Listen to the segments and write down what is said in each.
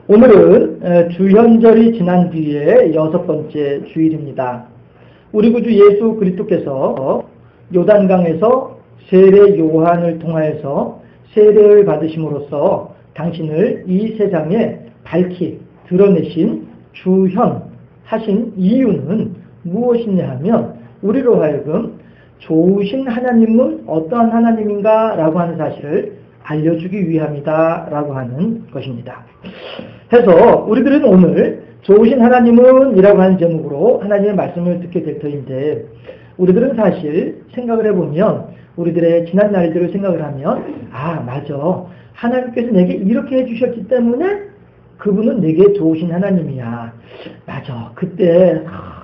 오늘은 주현절이 지난 뒤에 6번째 주일입니다. 우리 구주 예수 그리스도께서 요단강에서 세례 요한을 통하여서 세례를 받으심으로써 당신을 이 세상에 밝히 드러내신 주현하신 이유는 무엇이냐 하면 우리로 하여금 좋으신 하나님은 어떠한 하나님인가 라고 하는 사실을 알려주기 위함이다 라고 하는 것입니다. 해서 우리들은 오늘 좋으신 하나님은 이라고 하는 제목으로 하나님의 말씀을 듣게 될 터인데, 우리들은 사실 생각을 해보면 우리들의 지난 날들을 생각을 하면 맞아, 하나님께서 내게 이렇게 해주셨기 때문에 그분은 내게 좋으신 하나님이야. 맞아, 그때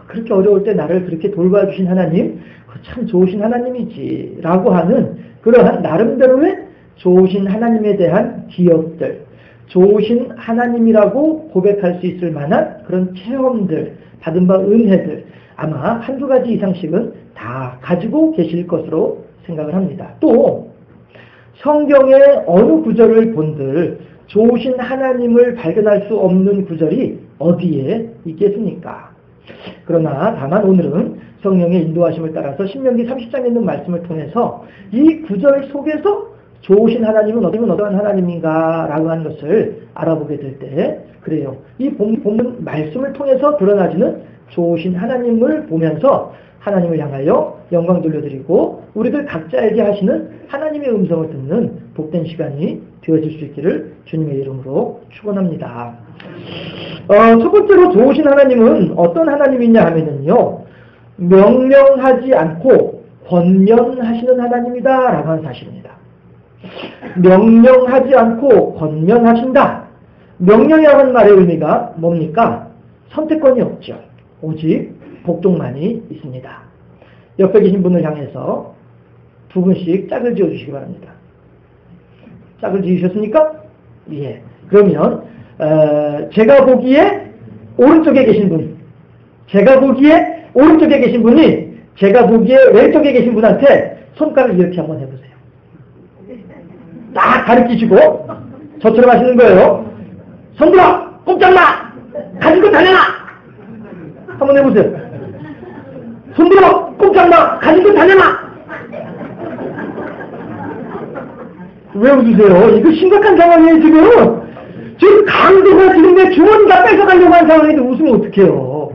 그렇게 어려울 때 나를 그렇게 돌봐주신 하나님 참 좋으신 하나님이지 라고 하는 그러한 나름대로의 좋으신 하나님에 대한 기억들, 좋으신 하나님이라고 고백할 수 있을 만한 그런 체험들, 받은 바 은혜들 아마 한두 가지 이상씩은 다 가지고 계실 것으로 생각을 합니다. 또 성경의 어느 구절을 본들 좋으신 하나님을 발견할 수 없는 구절이 어디에 있겠습니까? 그러나 다만 오늘은 성령의 인도하심을 따라서 신명기 30장에 있는 말씀을 통해서 이 구절 속에서 좋으신 하나님은 어떠한 하나님인가 라고 하는 것을 알아보게 될 때, 그래요, 이 본문 말씀을 통해서 드러나지는 좋으신 하나님을 보면서 하나님을 향하여 영광 돌려드리고 우리들 각자에게 하시는 하나님의 음성을 듣는 복된 시간이 되어질 수 있기를 주님의 이름으로 축원합니다. 첫 번째로 좋으신 하나님은 어떤 하나님이냐 하면은요, 명령하지 않고 권면하시는 하나님이다 라고 하는 사실입니다. 명령하지 않고 권면하신다. 명령이라고 하는 말의 의미가 뭡니까? 선택권이 없죠. 오직 복종만이 있습니다. 옆에 계신 분을 향해서 두 분씩 짝을 지어주시기 바랍니다. 짝을 지으셨습니까? 예. 그러면 제가 보기에 오른쪽에 계신 분, 제가 보기에 오른쪽에 계신 분이 제가 보기에 왼쪽에 계신 분한테 손가락을 이렇게 한번 해보세요. 딱 가르치시고 저처럼 하시는 거예요. 손 들어! 꼼짝 마! 가지고 다녀라! 한번 해보세요. 손 들어! 꼼짝 마! 가지고 다녀라! 왜 웃으세요? 이거 심각한 상황이에요, 지금. 지금 강도가 지금 내 주머니가 뺏어가려고 하는 상황인데 웃으면 어떡해요.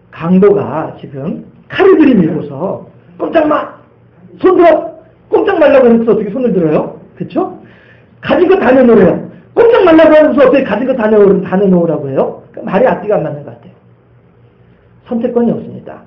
강도가 지금 칼을 들이밀고서 꼼짝 마! 손 들어! 꼼짝 말라고 해서 어떻게 손을 들어요? 그쵸? 가지고 다녀놓으래요. 꼼짝 말라고 하면서 어떻게 가지고 다녀놓으라고 해요? 말이 앞뒤가 안 맞는 것 같아요. 선택권이 없습니다.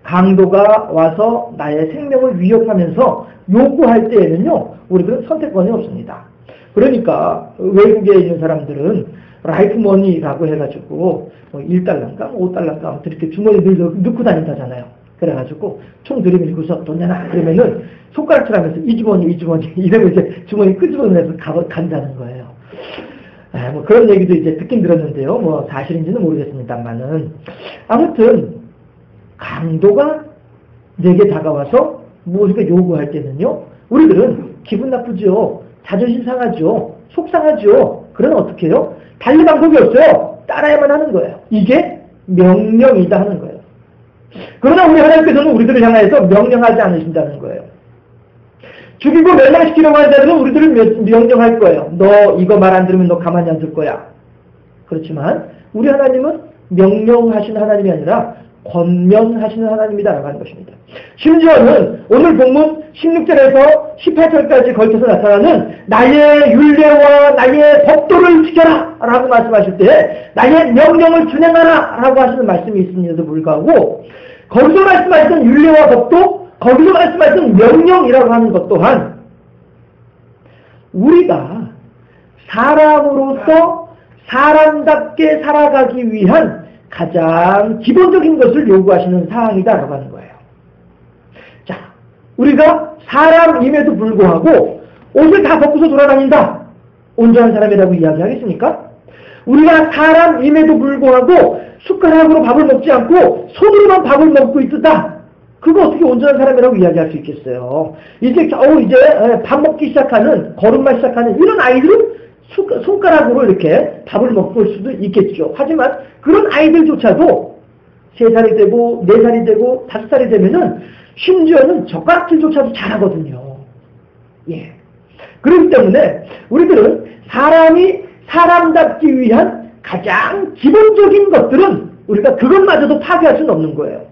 강도가 와서 나의 생명을 위협하면서 요구할 때에는요, 우리들은 선택권이 없습니다. 그러니까 외국에 있는 사람들은 라이프머니라고 해가지고 1달러인가 5달러인가 아무튼 이렇게 주머니에 넣고 다닌다잖아요. 그래가지고 총 들이밀고서 돈 내놔 그러면은 손가락질하면서 이 주머니 이러면 이제 주머니 끄집어내서 간다는 거예요. 뭐 그런 얘기도 이제 듣긴 들었는데요. 뭐 사실인지는 모르겠습니다만은 아무튼 강도가 내게 다가와서 무엇인가 요구할 때는요, 우리들은 기분 나쁘죠. 자존심 상하죠. 속상하죠. 그러나 어떻게 해요? 달리 방법이 없어요. 따라야만 하는 거예요. 이게 명령이다 하는 거예요. 그러나 우리 하나님께서는 우리들을 향해서 명령하지 않으신다는 거예요. 죽이고 멸망시키려고 하는 자들은 우리들을 명령할 거예요. 너 이거 말 안 들으면 너 가만히 안 둘 거야. 그렇지만 우리 하나님은 명령하시는 하나님이 아니라 권면하시는 하나님이다라고 하는 것입니다. 심지어는 오늘 본문 16절에서 18절까지 걸쳐서 나타나는 나의 율례와 나의 법도를 지켜라 라고 말씀하실 때 나의 명령을 준행하라 라고 하시는 말씀이 있음에도 불구하고 거기서 말씀하시던 율례와 법도, 거기서 말씀하시던 명령이라고 하는 것 또한 우리가 사람으로서 사람답게 살아가기 위한 가장 기본적인 것을 요구하시는 사항이다라고 하는 거예요. 자, 우리가 사람임에도 불구하고 옷을 다 벗고서 돌아다닌다. 온전한 사람이라고 이야기하겠습니까? 우리가 사람임에도 불구하고 숟가락으로 밥을 먹지 않고 손으로만 밥을 먹고 있다. 그거 어떻게 온전한 사람이라고 이야기할 수 있겠어요? 이제 밥 먹기 시작하는, 걸음만 시작하는 이런 아이들은 손가락으로 이렇게 밥을 먹을 수도 있겠죠. 하지만 그런 아이들조차도 3살이 되고 4살이 되고 5살이 되면은 심지어는 젓가락질조차도 잘하거든요. 예. 그렇기 때문에 우리들은 사람이 사람답기 위한 가장 기본적인 것들은 우리가 그것마저도 파괴할 수는 없는 거예요.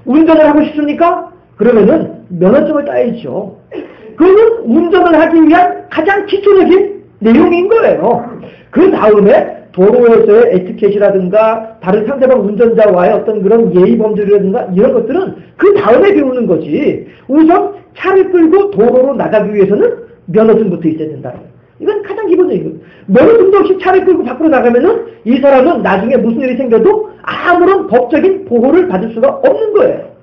운전을 하고 싶습니까? 그러면은 면허증을 따야죠. 그거는 운전을 하기 위한 가장 기초적인 내용인 거예요. 그 다음에 도로에서의 에티켓이라든가 다른 상대방 운전자와의 어떤 그런 예의 범죄라든가 이런 것들은 그 다음에 배우는 거지. 우선 차를 끌고 도로로 나가기 위해서는 면허증부터 있어야 된다. 이건 가장 기본적인 거예요. 면허증도 없이 차를 끌고 밖으로 나가면은 이 사람은 나중에 무슨 일이 생겨도 아무런 법적인 보호를 받을 수가 없는 거예요.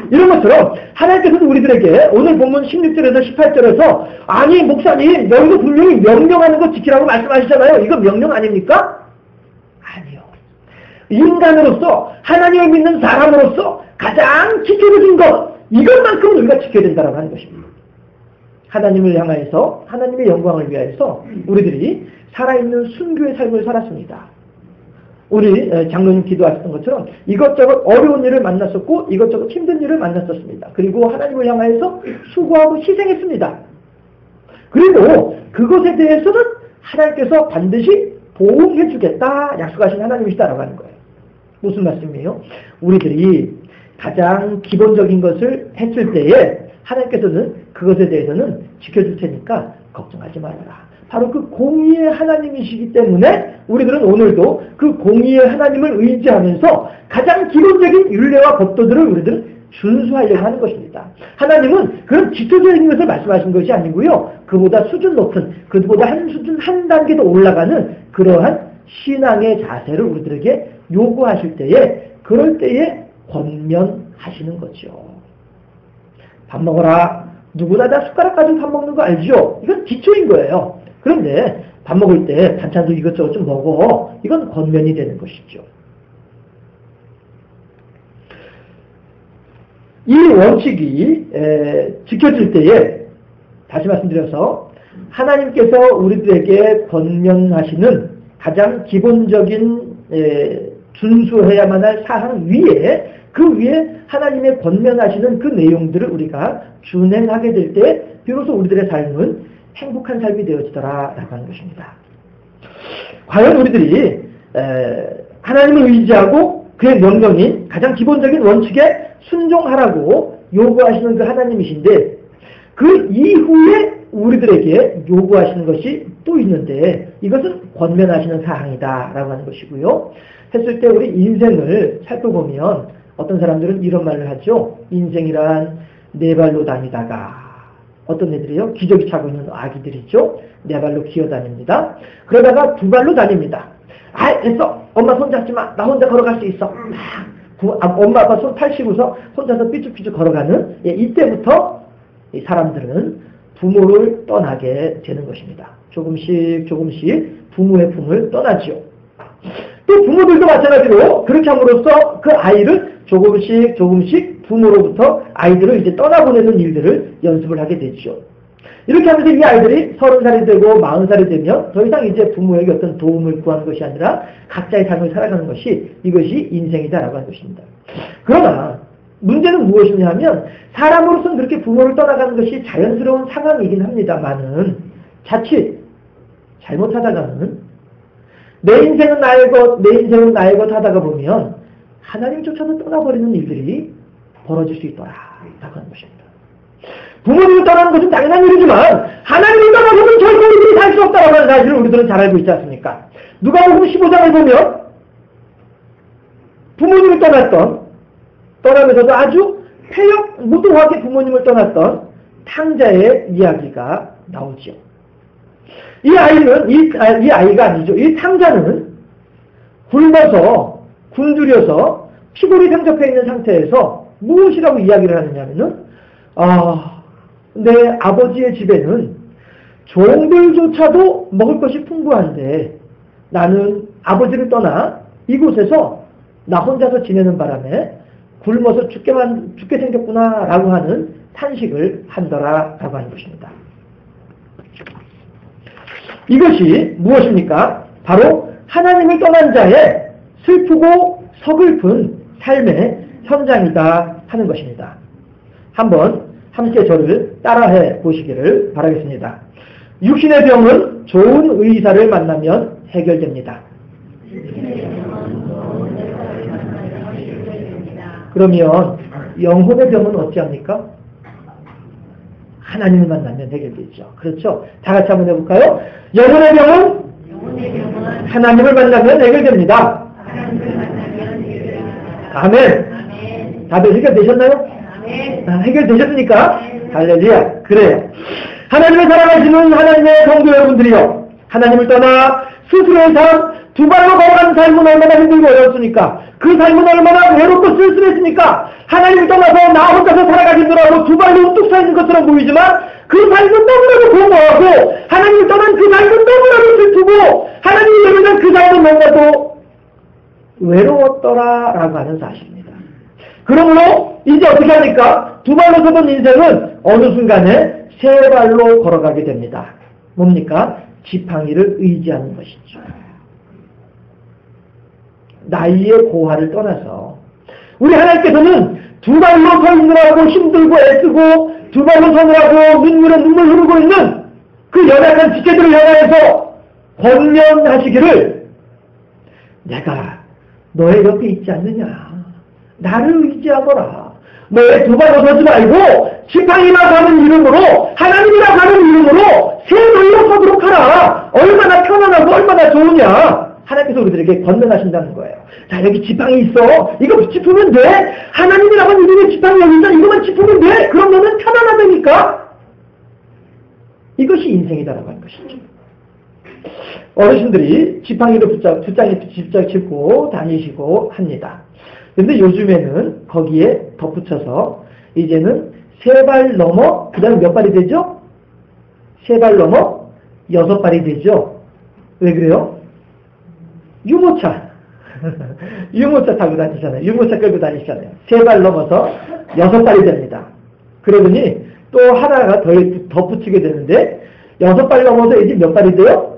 이런 것처럼 하나님께서는 우리들에게 오늘 본문 16절에서 18절에서 아니 목사님 너희도 분명히 명령하는 거 지키라고 말씀하시잖아요. 이거 명령 아닙니까? 아니요. 인간으로서 하나님을 믿는 사람으로서 가장 기초적인 것 이것만큼은 우리가 지켜야 된다고 하는 것입니다. 하나님을 향하여서 하나님의 영광을 위하여서 우리들이 살아있는 순교의 삶을 살았습니다. 우리 장로님 기도하셨던 것처럼 이것저것 어려운 일을 만났었고 이것저것 힘든 일을 만났었습니다. 그리고 하나님을 향하여서 수고하고 희생했습니다. 그리고 그것에 대해서는 하나님께서 반드시 보응해 주겠다 약속하신 하나님이시다라고 하는 거예요. 무슨 말씀이에요? 우리들이 가장 기본적인 것을 했을 때에 하나님께서는 그것에 대해서는 지켜줄 테니까 걱정하지 말아라. 바로 그 공의의 하나님이시기 때문에 우리들은 오늘도 그 공의의 하나님을 의지하면서 가장 기본적인 율례와 법도들을 우리들은 준수하려고 하는 것입니다. 하나님은 그런 기초적인 것을 말씀하신 것이 아니고요. 그보다 수준 높은, 그보다 한 단계 더 올라가는 그러한 신앙의 자세를 우리들에게 요구하실 때에 그럴 때에 권면하시는 거죠. 밥 먹어라. 누구나 다 숟가락 가지고 밥 먹는 거 알죠? 이건 기초인 거예요. 그런데 밥 먹을 때 반찬도 이것저것 좀 먹어. 이건 권면이 되는 것이죠. 이 원칙이 지켜질 때에 다시 말씀드려서 하나님께서 우리들에게 권면하시는 가장 기본적인 준수해야만 할 사항 위에 그 위에 하나님의 권면하시는 그 내용들을 우리가 준행하게 될 때 비로소 우리들의 삶은 행복한 삶이 되어지더라라고 하는 것입니다. 과연 우리들이 하나님을 의지하고 그의 명령인 가장 기본적인 원칙에 순종하라고 요구하시는 그 하나님이신데 그 이후에 우리들에게 요구하시는 것이 또 있는데 이것은 권면하시는 사항이다라고 하는 것이고요. 했을 때 우리 인생을 살펴보면 어떤 사람들은 이런 말을 하죠. 인생이란 네 발로 다니다가 어떤 애들이요? 기저귀 차고 있는 아기들이죠. 네 발로 기어다닙니다. 그러다가 두 발로 다닙니다. 아, 됐어. 엄마 손 잡지 마. 나 혼자 걸어갈 수 있어. 엄마 아빠 손 펼치고서 혼자서 삐죽삐죽 걸어가는 이때부터 이 사람들은 부모를 떠나게 되는 것입니다. 조금씩 부모의 품을 떠나지요. 또 부모들도 마찬가지로 그렇게 함으로써 그 아이를 조금씩 부모로부터 아이들을 이제 떠나보내는 일들을 연습을 하게 되죠. 이렇게 하면서 이 아이들이 30살이 되고 40살이 되면 더 이상 이제 부모에게 어떤 도움을 구하는 것이 아니라 각자의 삶을 살아가는 것이 이것이 인생이다라고 하는 것입니다. 그러나 문제는 무엇이냐 하면 사람으로서는 그렇게 부모를 떠나가는 것이 자연스러운 상황이긴 합니다만은 자칫 잘못하다가는 내 인생은 나의 것 하다가 보면 하나님조차도 떠나버리는 일들이 벌어질 수 있더라 라고 하는 것입니다. 부모님을 떠나는 것은 당연한 일이지만 하나님을 떠나서는 결코 우리들이 살 수 없다고 하는 사실을 우리들은 잘 알고 있지 않습니까? 누가복음 15장을 보면 부모님을 떠나면서도 아주 무도하게 부모님을 떠났던 탕자의 이야기가 나오죠. 이 아이가 아니죠. 이 탕자는 굶어서 굶주려서 피골이 상접해 있는 상태에서 무엇이라고 이야기를 하느냐면은 내 아버지의 집에는 종들조차도 먹을 것이 풍부한데 나는 아버지를 떠나 이곳에서 나 혼자서 지내는 바람에 굶어서 죽게 생겼구나 라고 하는 탄식을 한더라 라고 하는 것입니다. 이것이 무엇입니까? 바로 하나님을 떠난 자의 슬프고 서글픈 삶의 현장이다 하는 것입니다. 한번 함께 저를 따라해 보시기를 바라겠습니다. 육신의 병은 좋은 의사를 만나면 해결됩니다. 그러면 영혼의 병은 어찌합니까? 하나님을 만나면 해결되죠. 그렇죠? 다 같이 한번 해볼까요? 영혼의 병은 하나님을 만나면 해결됩니다. 아멘. 다들 해결되셨나요? 해결되셨습니까? 할렐루야. 그래요. 하나님을 사랑하시는 하나님의 성도 여러분들이요. 하나님을 떠나 스스로의 삶, 두 발로 걸어가는 삶은 얼마나 힘들고 어렵습니까? 그 삶은 얼마나 외롭고 쓸쓸했습니까? 하나님을 떠나서 나 혼자서 살아가기 힘들어하고 두 발로 우뚝 서 있는 것처럼 보이지만 그 삶은 너무나도 공허하고 하나님을 떠난 그 삶은 너무나도 슬프고 하나님을 외면한 그 삶은 너무나도 외로웠더라라고 하는 사실입니다. 그러므로 이제 어떻게 합니까? 두 발로 서던 인생은 어느 순간에 세 발로 걸어가게 됩니다. 뭡니까? 지팡이를 의지하는 것이죠. 나이의 고하를 떠나서 우리 하나님께서는 두 발로 서 있느라고 힘들고 애쓰고 두 발로 서느라고 눈물에 눈물 흐르고 있는 그 연약한 지체들을 향하여서 권면하시기를 내가 너의 옆에 있지 않느냐. 나를 의지하거라. 너의 두 발로 서지 말고 지팡이라고 하는 이름으로 하나님이라고 하는 이름으로 세 발로 서도록 하라. 얼마나 편안하고 얼마나 좋으냐. 하나님께서 우리들에게 권면하신다는 거예요. 자, 여기 지팡이 있어. 이거 짚으면 돼. 하나님이라고 하는 이름의 지팡이 여기 있어. 이거만 짚으면 돼. 그럼 너는 편안하다니까. 이것이 인생이다라고 하는 것이죠. 어르신들이 지팡이를 붙잡고 짚고 다니시고 합니다. 근데 요즘에는 거기에 덧붙여서 이제는 세 발 넘어 그 다음에 몇 발이 되죠? 세 발 넘어 6발이 되죠. 왜 그래요? 유모차 유모차 타고 다니잖아요. 유모차 끌고 다니잖아요. 세 발 넘어서 6발이 됩니다. 그러더니 또 하나가 더 덧붙이게 되는데 6발 넘어서 이제 몇 발이 돼요?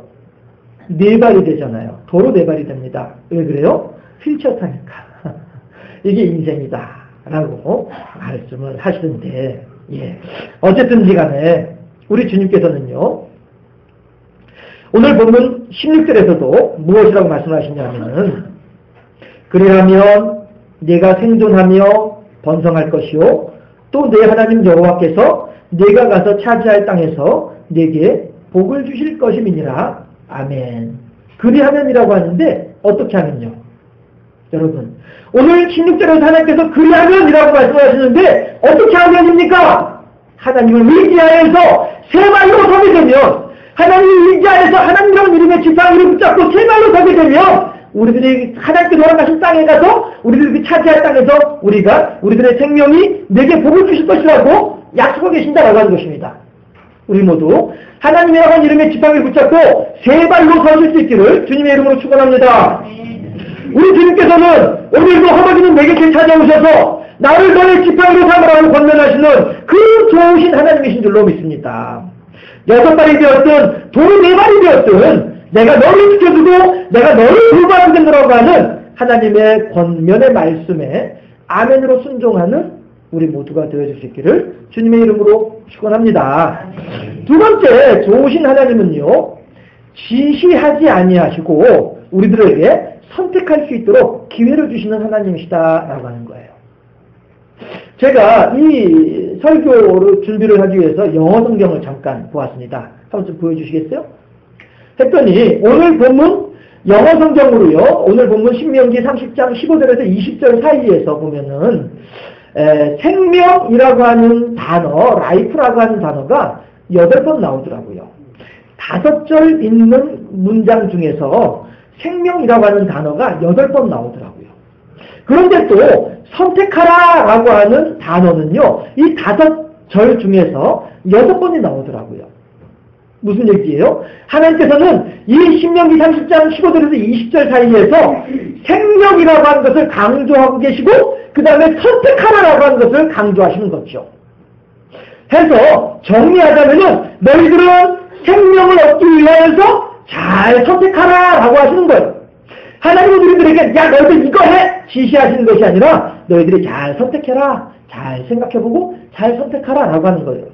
4발이 되잖아요. 도로 4발이 됩니다. 왜 그래요? 휠체어 타니까. 이게 인생이다 라고 말씀을 하시던데, 예. 어쨌든지 간에 우리 주님께서는요, 오늘 본문 16절에서도 무엇이라고 말씀하시냐면은, 그래야면 네가 생존하며 번성할 것이요 또 내 하나님 여호와께서 네가 가서 차지할 땅에서 네게 복을 주실 것임이니라. 아멘. 그리하면이라고 하는데 어떻게 하면요? 여러분, 오늘 16절에서 하나님께서 그리하면이라고 말씀하시는데 어떻게 하면입니까? 하나님을 의지하여서 세 발로 서게 되면, 하나님을 의지하여서 하나님이라는 이름의 지팡이를 붙잡고 세 발로 서게 되면 우리들이 하나님께 돌아가신 땅에 가서 우리들이 차지할 땅에서 우리들의 생명이 내게 복을 주실 것이라고 약속하고 계신다라고 하는 것입니다. 우리 모두 하나님이라고 하는 이름의 지팡이를 붙잡고 세 발로 서실 수 있기를 주님의 이름으로 축원합니다. 우리 주님께서는 오늘도 허벅이는 내 곁에 찾아오셔서 나를 너의 지팡이로 삼으라고 권면하시는 그 좋으신 하나님이신 줄로 믿습니다. 6발이 되었든 도로 4발이 되었든 내가 너를 지켜주고 내가 너를 돌봐주겠노라고 하는 하나님의 권면의 말씀에 아멘으로 순종하는 우리 모두가 되어줄 수 있기를 주님의 이름으로 축원합니다. 두 번째, 좋으신 하나님은요, 지시하지 아니하시고 우리들에게 선택할 수 있도록 기회를 주시는 하나님이시다라고 하는 거예요. 제가 이 설교를 준비를 하기 위해서 영어 성경을 잠깐 보았습니다. 한번 좀 보여주시겠어요? 했더니 오늘 본문 영어 성경으로요, 오늘 본문 신명기 30장 15절에서 20절 사이에서 보면은 생명이라고 하는 단어, 라이프라고 하는 단어가 8번 나오더라고요. 5절 있는 문장 중에서 생명이라고 하는 단어가 8번 나오더라고요. 그런데 또 선택하라라고 하는 단어는요, 이 5절 중에서 6번이 나오더라고요. 무슨 얘기예요? 하나님께서는 이 신명기 30장 15절에서 20절 사이에서 생명이라고 하는 것을 강조하고 계시고 그 다음에 선택하라라고 하는 것을 강조하시는 거죠. 해서 정리하자면은 너희들은 생명을 얻기 위하여서 잘 선택하라 라고 하시는 거예요. 하나님은 우리들에게 야 너희들 이거 해! 지시하시는 것이 아니라 너희들이 잘 선택해라, 잘 생각해보고 잘 선택하라 라고 하는 거예요.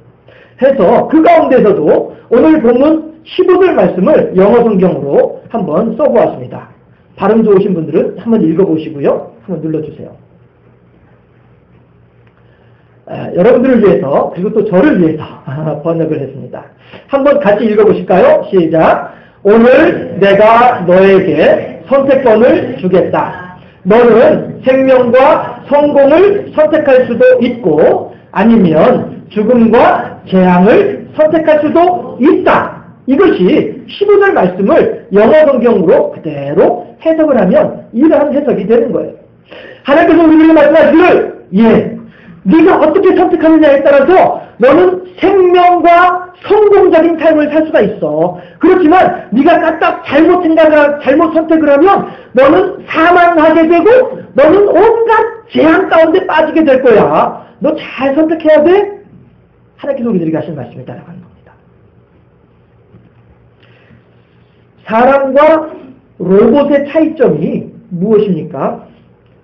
해서 그 가운데서도 오늘 본문 15절 말씀을 영어 성경으로 한번 써보았습니다. 발음 좋으신 분들은 한번 읽어보시고요. 한번 눌러주세요. 여러분들을 위해서 그리고 또 저를 위해서 번역을 했습니다. 한번 같이 읽어보실까요? 시작. 오늘 내가 너에게 선택권을 주겠다. 너는 생명과 성공을 선택할 수도 있고 아니면 죽음과 재앙을 선택할 수도 있다. 이것이 15절 말씀을 영어 성경으로 그대로 해석을 하면 이러한 해석이 되는 거예요. 하나님께서 우리에게 말씀하시기를 네가 어떻게 선택하느냐에 따라서 너는 생명과 성공적인 삶을 살 수가 있어. 그렇지만 네가 까딱 잘못 선택을 하면 너는 사망하게 되고 너는 온갖 재앙 가운데 빠지게 될 거야. 너 잘 선택해야 돼. 하나님께서 우리들에게 하신 말씀을 따라가는 겁니다. 사람과 로봇의 차이점이 무엇입니까?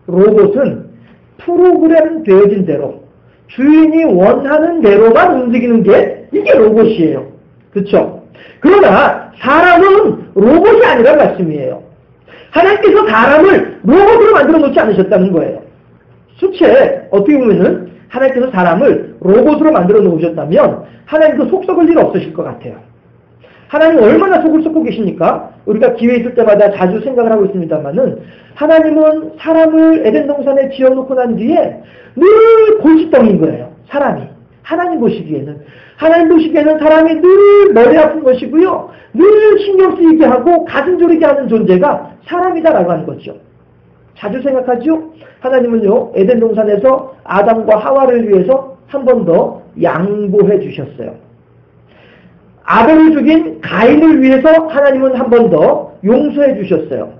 로봇은 프로그램 되어진 대로 주인이 원하는 대로만 움직이는 게 이게 로봇이에요. 그렇죠? 그러나 사람은 로봇이 아니란 말씀이에요. 하나님께서 사람을 로봇으로 만들어 놓지 않으셨다는 거예요. 수채 어떻게 보면은 하나님께서 사람을 로봇으로 만들어 놓으셨다면 하나님도 속 썩을 일 없으실 것 같아요. 하나님 얼마나 속을 썩고 계십니까? 우리가 기회 있을 때마다 자주 생각을 하고 있습니다만은 하나님은 사람을 에덴 동산에 지어놓고 난 뒤에 늘 골칫덩인 거예요. 사람이. 하나님 보시기에는 사람이 늘 머리 아픈 것이고요. 늘 신경 쓰이게 하고 가슴 졸이게 하는 존재가 사람이다라고 하는 거죠. 자주 생각하죠? 하나님은요, 에덴 동산에서 아담과 하와를 위해서 한 번 더 양보해 주셨어요. 아벨을 죽인 가인을 위해서 하나님은 한 번 더 용서해 주셨어요.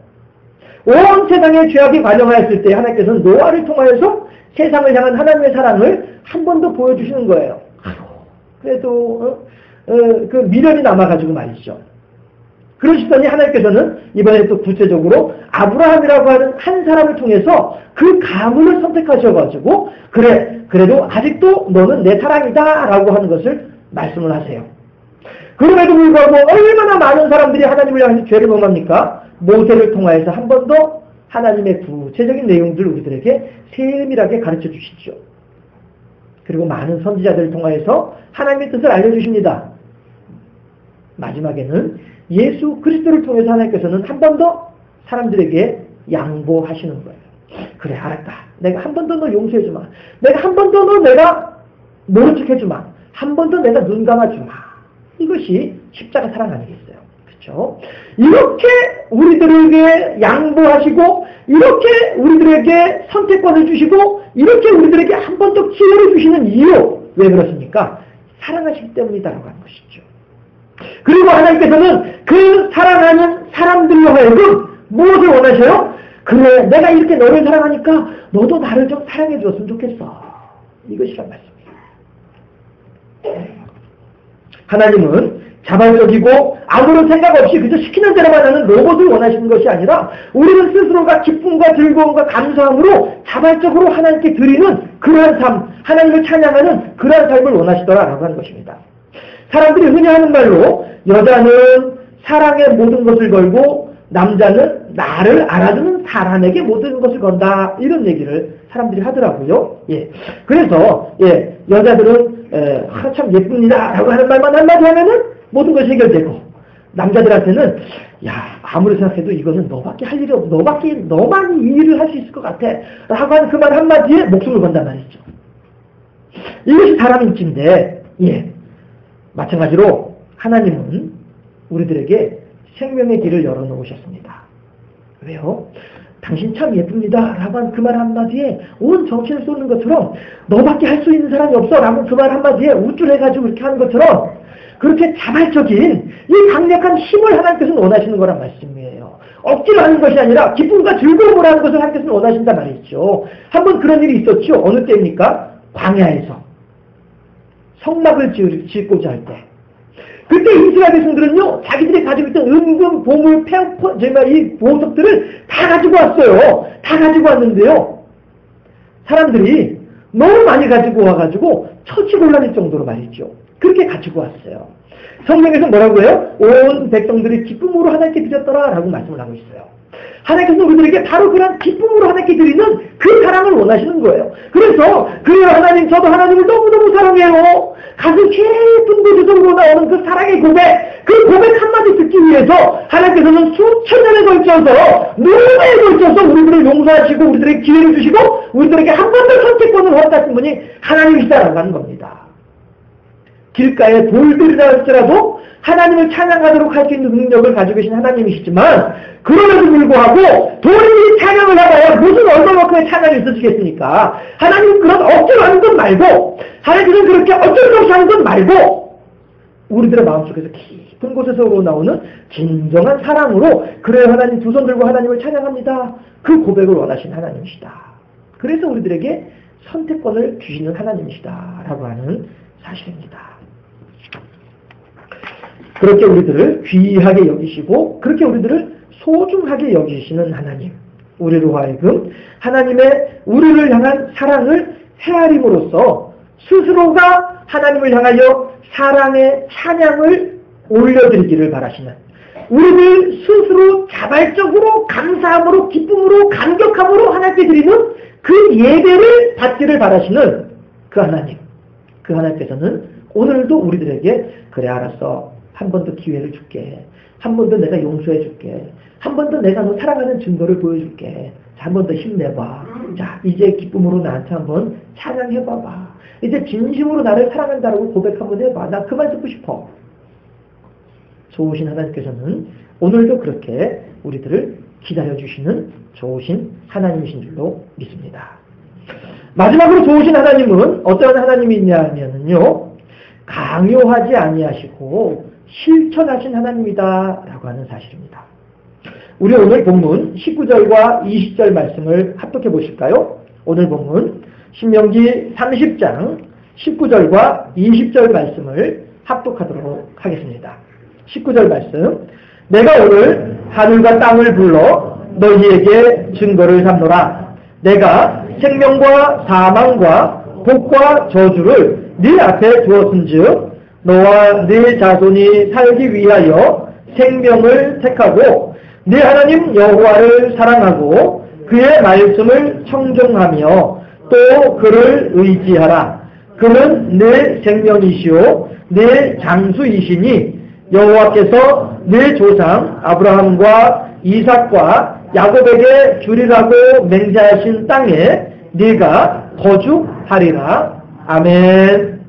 온 세상의 죄악이 관영하였을 때 하나님께서는 노아를 통하여서 세상을 향한 하나님의 사랑을 한 번 더 보여주시는 거예요. 그래도 그 미련이 남아가지고 말이죠. 그러시더니 하나님께서는 이번에 또 구체적으로 아브라함이라고 하는 한 사람을 통해서 그 가문을 선택하셔가지고 그래도 아직도 너는 내 사랑이다 라고 하는 것을 말씀을 하세요. 그럼에도 불구하고 얼마나 많은 사람들이 하나님을 향해서 죄를 범합니까? 모세를 통하여서 한 번 더 하나님의 구체적인 내용들을 우리들에게 세밀하게 가르쳐 주시죠. 그리고 많은 선지자들을 통하여서 하나님의 뜻을 알려주십니다. 마지막에는 예수 그리스도를 통해서 하나님께서는 한 번 더 사람들에게 양보하시는 거예요. 그래 알았다. 내가 한 번 더 너 용서해주마. 내가 한 번 더 너 내가 모른 척 해주마. 한 번 더 내가 눈 감아주마. 이것이 십자가 사랑 아니겠어요? 그렇죠? 이렇게 우리들에게 양보하시고 이렇게 우리들에게 선택권을 주시고 이렇게 우리들에게 한 번 더 기회를 주시는 이유 왜 그렇습니까? 사랑하시기 때문이다라고 하는 것이죠. 그리고 하나님께서는 그 사랑하는 사람들로 하여금 무엇을 원하셔요? 그래 내가 이렇게 너를 사랑하니까 너도 나를 좀 사랑해 주었으면 좋겠어. 이것이란 말씀이에요. 하나님은 자발적이고 아무런 생각 없이 그저 시키는 대로만 하는 로봇을 원하시는 것이 아니라 우리는 스스로가 기쁨과 즐거움과 감사함으로 자발적으로 하나님께 드리는 그러한 삶, 하나님을 찬양하는 그러한 삶을 원하시더라라고 하는 것입니다. 사람들이 흔히 하는 말로 여자는 사랑의 모든 것을 걸고 남자는 나를 알아주는 사람에게 모든 것을 건다 이런 얘기를 사람들이 하더라고요. 그래서 여자들은 참 예쁩니다 라고 하는 말만 한마디 하면은 모든 것이 해결되고 남자들한테는 야 아무리 생각해도 이거는 너밖에 할 일이 없어. 너만 이 일을 할 수 있을 것 같아 라고 하는 그 말 한마디에 목숨을 건단 말이죠. 이것이 사람 인기인데 마찬가지로 하나님은 우리들에게 생명의 길을 열어놓으셨습니다. 왜요? 당신 참 예쁩니다 라고 한 그 말 한마디에 온 정신을 쏟는 것처럼 너밖에 할 수 있는 사람이 없어 라고 그 말 한마디에 우쭐해가지고 이렇게 하는 것처럼 그렇게 자발적인 이 강력한 힘을 하나님께서는 원하시는 거란 말씀이에요. 억지로 하는 것이 아니라 기쁨과 즐거움으로 하는 것을 하나님께서는 원하신단 말이죠. 한번 그런 일이 있었죠. 어느 때입니까? 광야에서 성막을 짓고자 할 때 그때 이스라엘 백성들은요, 자기들이 가지고 있던 은금, 보물, 정말 이 보석들을 다 가지고 왔어요. 다 가지고 왔는데요. 사람들이 너무 많이 가지고 와가지고 처치곤란일 정도로 말이죠. 그렇게 가지고 왔어요. 성경에서 뭐라고 해요? 온 백성들이 기쁨으로 하나님께 드렸더라 라고 말씀을 하고 있어요. 하나님께서 우리들에게 바로 그런 기쁨으로 하나님께 드리는 그 사랑을 원하시는 거예요. 그래서 그래요 하나님, 저도 하나님을 너무너무 사랑해요. 가슴 깊은 곳에서 나오는 그 사랑의 고백, 그 고백 한마디 듣기 위해서 하나님께서는 수천 년에 걸쳐서, 노래에 걸쳐서 우리들을 용서하시고 우리들에게 기회를 주시고 우리들에게 한 번 더 선택권을 허락하신 분이 하나님이시다라고 하는 겁니다. 길가에 돌들이라 할지라도 하나님을 찬양하도록 할 수 있는 능력을 가지고 계신 하나님이시지만, 그럼에도 불구하고 돌이 찬양을 하다야 무슨 얼마만큼의 찬양이 있으시겠습니까? 하나님은 그런 억지로 하는 것 말고, 하나님은 그렇게 어쩔 수 없이 하는 것 말고, 우리들의 마음속에서 깊은 곳에서 우러나오는 진정한 사랑으로, 그래 하나님 두 손 들고 하나님을 찬양합니다, 그 고백을 원하신 하나님이시다. 그래서 우리들에게 선택권을 주시는 하나님이시다 라고 하는 사실입니다. 그렇게 우리들을 귀하게 여기시고 그렇게 우리들을 소중하게 여기시는 하나님, 우리로 하여금 하나님의 우리를 향한 사랑을 헤아림으로써 스스로가 하나님을 향하여 사랑의 찬양을 올려드리기를 바라시는, 우리들 스스로 자발적으로 감사함으로 기쁨으로 감격함으로 하나님께 드리는 그 예배를 받기를 바라시는 그 하나님, 그 하나님께서는 오늘도 우리들에게 그래 알았어, 한 번 더 기회를 줄게, 한 번 더 내가 용서해 줄게, 한 번 더 내가 너 사랑하는 증거를 보여줄게, 한 번 더 힘내봐, 자 이제 기쁨으로 나한테 한번 찬양해봐봐, 이제 진심으로 나를 사랑한다라고 고백 한번 해봐, 나 그 말 듣고 싶어. 좋으신 하나님께서는 오늘도 그렇게 우리들을 기다려주시는 좋으신 하나님이신 줄로 믿습니다. 마지막으로 좋으신 하나님은 어떤 하나님이냐면요, 강요하지 아니하시고 실천하신 하나님이다 라고 하는 사실입니다. 우리 오늘 본문 19절과 20절 말씀을 합독해 보실까요? 오늘 본문 신명기 30장 19절과 20절 말씀을 합독하도록 하겠습니다. 19절 말씀, 내가 오늘 하늘과 땅을 불러 너희에게 증거를 삼노라. 내가 생명과 사망과 복과 저주를 네 앞에 두었은즉 너와 네 자손이 살기 위하여 생명을 택하고 네 하나님 여호와를 사랑하고 그의 말씀을 청종하며 또 그를 의지하라. 그는 내 생명이시오 내 장수이시니 여호와께서 내 조상 아브라함과 이삭과 야곱에게 주리라고 맹세하신 땅에 네가 거주하리라. 아멘.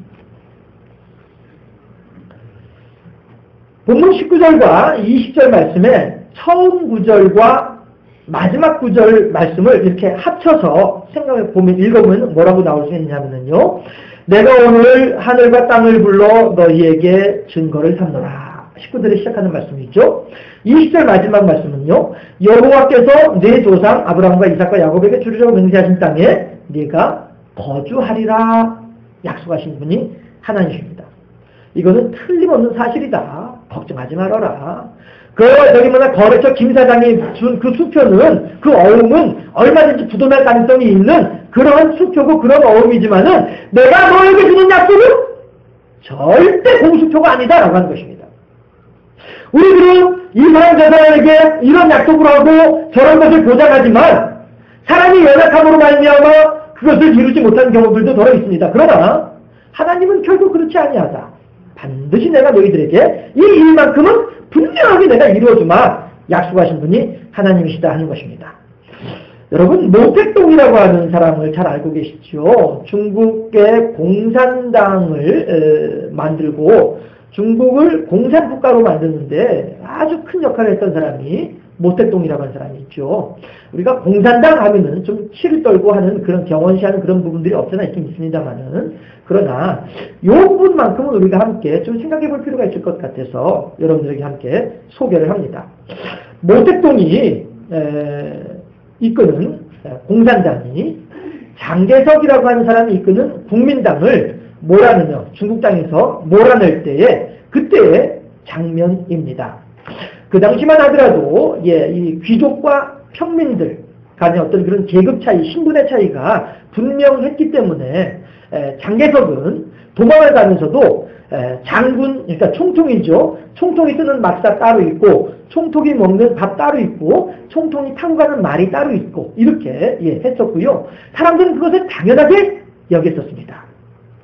본문 19절과 20절 말씀에 처음 구절과 마지막 구절 말씀을 이렇게 합쳐서 생각해 보면, 읽어보면 뭐라고 나올 수 있냐면요, 내가 오늘 하늘과 땅을 불러 너희에게 증거를 삼노라. 19절에 시작하는 말씀이죠. 20절 마지막 말씀은요, 여호와께서 네 조상 아브라함과 이삭과 야곱에게 주리라고 맹세하신 땅에 네가 거주하리라 약속하신 분이 하나님이십니다. 이거는 틀림없는 사실이다. 걱정하지 말아라. 거래처 김 사장이 준 그 수표는, 그 어음은 얼마든지 부도날 가능성이 있는 그런 수표고 그런 어음이지만은 내가 너에게 주는 약속은 절대 공수표가 아니다라고 하는 것입니다. 우리들은 이 사람 저 사람에게 이런 약속을 하고 저런 것을 보장하지만 사람이 연약함으로 말미암아 그것을 이루지 못하는 경우들도 더러 있습니다. 그러나 하나님은 결국 그렇지 아니하다. 반드시 내가 너희들에게 이 일만큼은 분명하게 내가 이루어주마 약속하신 분이 하나님이시다 하는 것입니다. 여러분, 모택동이라고 하는 사람을 잘 알고 계시죠? 중국의 공산당을 만들고 중국을 공산국가로 만드는데 아주 큰 역할을 했던 사람이 모택동이라고 하는 사람이 있죠. 우리가 공산당 하면은 좀 치를 떨고 하는 그런 경원시하는 그런 부분들이 없잖아 있긴 있습니다만은, 그러나 이 부분만큼은 우리가 함께 좀 생각해 볼 필요가 있을 것 같아서 여러분들에게 함께 소개를 합니다. 모택동이 이끄는 공산당이 장개석이라고 하는 사람이 이끄는 국민당을 몰아내며 중국 땅에서 몰아낼 때에 그때의 장면입니다. 그 당시만 하더라도 이 귀족과 평민들 간의 어떤 그런 계급 차이, 신분의 차이가 분명했기 때문에 장개석은 도망을 가면서도 장군, 그러니까 총통이죠. 총통이 쓰는 막사 따로 있고, 총통이 먹는 밥 따로 있고, 총통이 타고 가는 말이 따로 있고, 이렇게 했었고요. 사람들은 그것을 당연하게 여겼었습니다.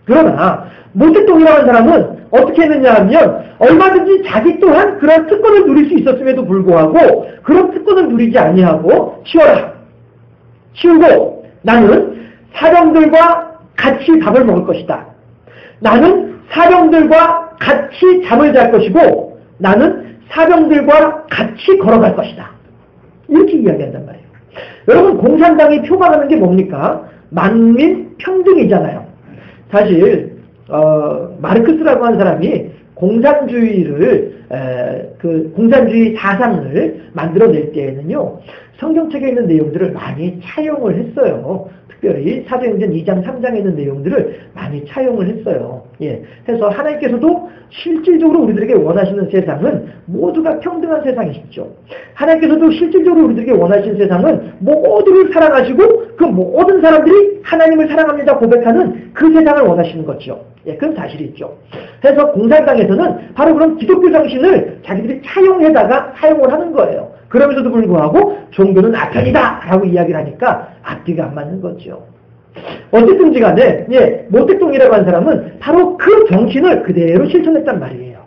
그러나 모택동이라는 사람은 어떻게 했느냐 하면 얼마든지 자기 또한 그런 특권을 누릴 수 있었음에도 불구하고 그런 특권을 누리지 아니하고 치우고 나는 사병들과 같이 밥을 먹을 것이다. 나는 사병들과 같이 잠을 잘 것이고 나는 사병들과 같이 걸어갈 것이다. 이렇게 이야기한단 말이에요. 여러분, 공산당이 표방하는 게 뭡니까? 만민 평등이잖아요. 사실 마르크스라고 하는 사람이 공산주의를 그 공산주의 사상을 만들어낼 때에는요, 성경책에 있는 내용들을 많이 차용을 했어요. 특별히 사도행전 2장 3장에 있는 내용들을 많이 차용을 했어요. 그래서 하나님께서도 실질적으로 우리들에게 원하시는 세상은 모두가 평등한 세상이시죠. 하나님께서도 실질적으로 우리들에게 원하시는 세상은 모두를 사랑하시고 그 모든 사람들이 하나님을 사랑합니다 고백하는 그 세상을 원하시는 거죠. 그건 사실이죠. 그래서 공산당에서는 바로 그런 기독교 정신을 자기들이 차용해다가 사용을 하는 거예요. 그러면서도 불구하고 종교는 악편이다 라고 이야기를 하니까 앞뒤가 안 맞는 거죠. 어쨌든지 간에 모택동이라고 하는 사람은 바로 그 정신을 그대로 실천했단 말이에요.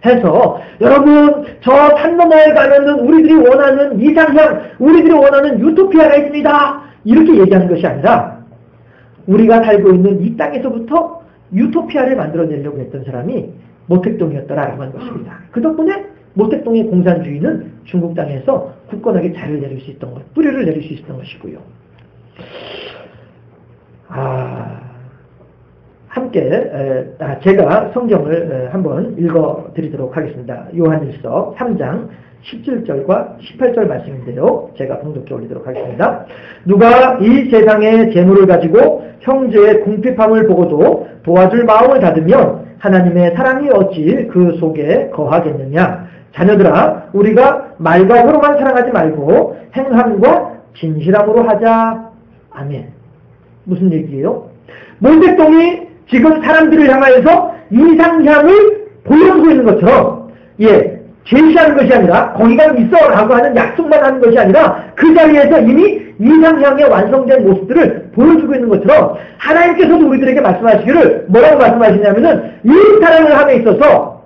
해서 여러분, 저 산 너머에 가면은 우리들이 원하는 이상향, 우리들이 원하는 유토피아가 있습니다. 이렇게 얘기하는 것이 아니라 우리가 살고 있는 이 땅에서부터 유토피아를 만들어내려고 했던 사람이 모택동이었더라라고 하는 것입니다. 그 덕분에 모택동의 공산주의는 중국 땅에서 굳건하게 자리를 내릴 수 있던 것, 뿌리를 내릴 수 있었던 것이고요. 함께 제가 성경을 한번 읽어드리도록 하겠습니다. 요한일서 3장 17절과 18절 말씀인데요. 제가 봉독해 올리도록 하겠습니다. 누가 이 세상의 재물을 가지고 형제의 궁핍함을 보고도 도와줄 마음을 닫으면 하나님의 사랑이 어찌 그 속에 거하겠느냐. 자녀들아, 우리가 말과 혀로만 사랑하지 말고 행함과 진실함으로 하자. 아멘. 무슨 얘기예요? 모택동이 지금 사람들을 향하여서 이상향을 보여주고 있는 것처럼 제시하는 것이 아니라 거기가 있어라고 하는 약속만 하는 것이 아니라 그 자리에서 이미 이상향의 완성된 모습들을 보여주고 있는 것처럼 하나님께서도 우리들에게 말씀하시기를 뭐라고 말씀하시냐면은 이 사랑을 함에 있어서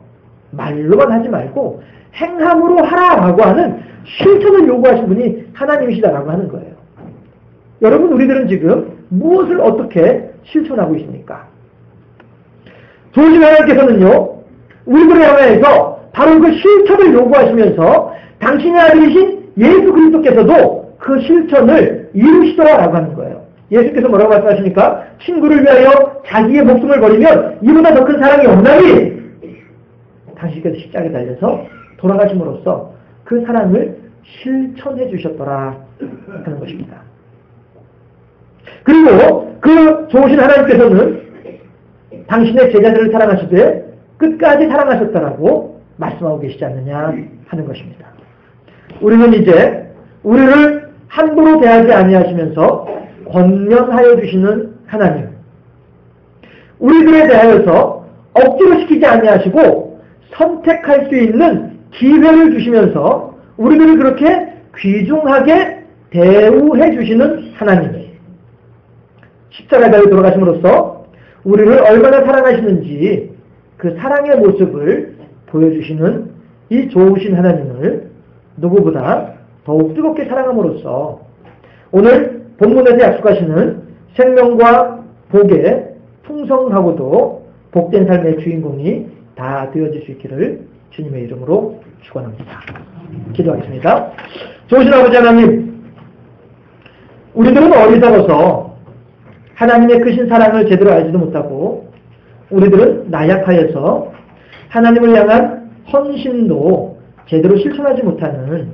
말로만 하지 말고 행함으로 하라라고 하는 실천을 요구하신 분이 하나님이시다라고 하는 거예요. 여러분, 우리들은 지금 무엇을 어떻게 실천하고 있습니까? 좋으신 하나님께서는요, 우리들을 향해서 바로 그 실천을 요구하시면서 당신의 아들이신 예수 그리스도께서도 그 실천을 이루시더라라고 하는 거예요. 예수께서 뭐라고 말씀하십니까? 친구를 위하여 자기의 목숨을 버리면 이보다 더 큰 사랑이 없나니 당신께서 십자가에 달려서 돌아가심으로써 그 사랑을 실천해 주셨더라 하는 것입니다. 그리고 그 좋으신 하나님께서는 당신의 제자들을 사랑하시되 끝까지 사랑하셨다라고 말씀하고 계시지 않느냐 하는 것입니다. 우리는 이제 우리를 함부로 대하지 아니하시면서 권면하여 주시는 하나님, 우리들에 대하여서 억지로 시키지 아니하시고 선택할 수 있는 기회를 주시면서 우리들을 그렇게 귀중하게 대우해 주시는 하나님, 십자가에 돌아가심으로써 우리를 얼마나 사랑하시는지 그 사랑의 모습을 보여주시는 이 좋으신 하나님을 누구보다 더욱 뜨겁게 사랑함으로써 오늘 본문에서 약속하시는 생명과 복의 풍성하고도 복된 삶의 주인공이 다 되어질 수 있기를 주님의 이름으로 축원합니다. 기도하겠습니다. 좋으신 아버지 하나님, 우리들은 어리석어서 하나님의 크신 사랑을 제대로 알지도 못하고 우리들은 나약하여서 하나님을 향한 헌신도 제대로 실천하지 못하는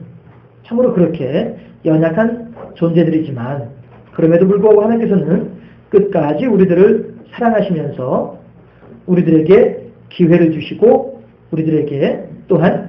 참으로 그렇게 연약한 존재들이지만 그럼에도 불구하고 하나님께서는 끝까지 우리들을 사랑하시면서 우리들에게 기회를 주시고 우리들에게 또한